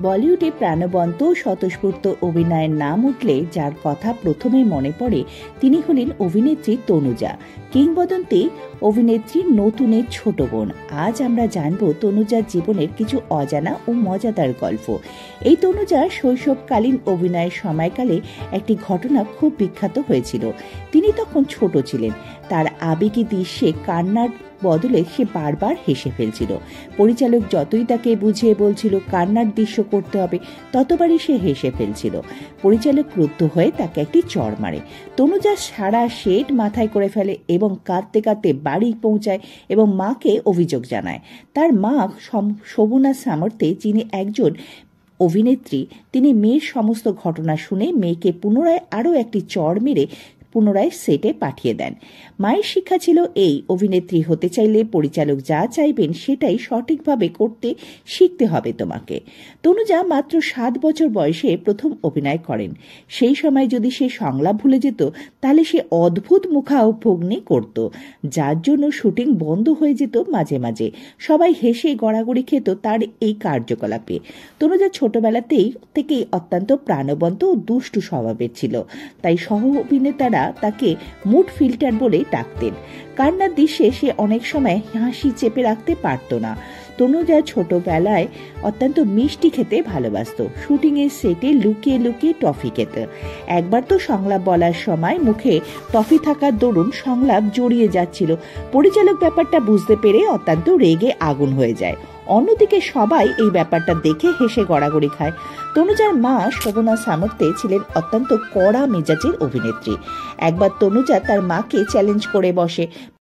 বলিউডে প্রাণবন্ত স্বতঃস্ফূর্ত অভিনয়ের নাম উঠলে যার কথা প্রথমে মনে পড়ে তিনি হলেন অভিনেত্রী তনুজা। কিংবদন্তি অভিনেত্রী নতুনের ছোট বোন। আজ আমরা জানব তনুজার জীবনের কিছু অজানা ও মজাদার গল্প। এই তনুজার শৈশবকালীন অভিনয়ের সময়কালে একটি ঘটনা খুব বিখ্যাত হয়েছিল। তিনি তখন ছোট ছিলেন। তার আবেগী দৃশ্যে কান্নার বদলে সে বারবার হেসে ফেলছিল। পরিচালক যতই তাকে বুঝিয়ে বলছিল কান্নার দৃশ্য করতে হবে, ততবারই সে হেসে ফেলছিল। পরিচালক ক্রুদ্ধ হয়ে তাকে একটি চড় মারে। তনুজা সারা সেট মাথায় করে ফেলে এবং কাঁদতে কাঁদতে বাড়ি পৌঁছায় এবং মাকে অভিযোগ জানায়। তার মা শোভনা সামর্থে, যিনি একজন অভিনেত্রী, তিনি মেয়ের সমস্ত ঘটনা শুনে মেয়েকে পুনরায় আরও একটি চড় মেরে পুনরায় সেটে পাঠিয়ে দেন। মায়ের শিক্ষা ছিল এই, অভিনেত্রী হতে চাইলে পরিচালক যা চাইবেন সেটাই সঠিকভাবে করতে শিখতে হবে তোমাকে। তনুজা মাত্র 7 বছর বয়সে প্রথম অভিনয় করেন। সেই সময় যদি সে সংলাপ ভুলে যেত তাহলে সে অদ্ভুত মুখাভগ্নি করত, যার জন্য শুটিং বন্ধ হয়ে যেত মাঝে মাঝে। সবাই হেসে গড়াগড়ি খেত তার এই কার্যকলাপে। তনুজা ছোটবেলাতেই থেকেই অত্যন্ত প্রাণবন্ত ও দুষ্টু স্বভাবের ছিল, তাই সহ অভিনেতারা তাকে মুড ফিল্টার বলে ডাকতেন। কান্নার দৃশ্যে সে অনেক সময় হাসি চেপে রাখতে পারত না। তনুজা ছোটবেলায় অত্যন্ত মিষ্টি খেতে ভালোবাসত। শুটিং এর সেটে লুকিয়ে লুকিয়ে টফি খেত। একবার তো সংলাপ বলার সময় মুখে টফি থাকার দরুন সংলাপ জড়িয়ে যাচ্ছিল। পরিচালক ব্যাপারটা বুঝতে পেরে অত্যন্ত রেগে আগুন হয়ে যায়। অন্যদিকে সবাই এই ব্যাপারটা দেখে হেসে গড়াগড়ি খায়। তনুজার মা শোভনা সামর্থে ছিলেন অত্যন্ত কড়া মেজাজের অভিনেত্রী। একবার তনুজা তার মাকে চ্যালেঞ্জ করে বসে,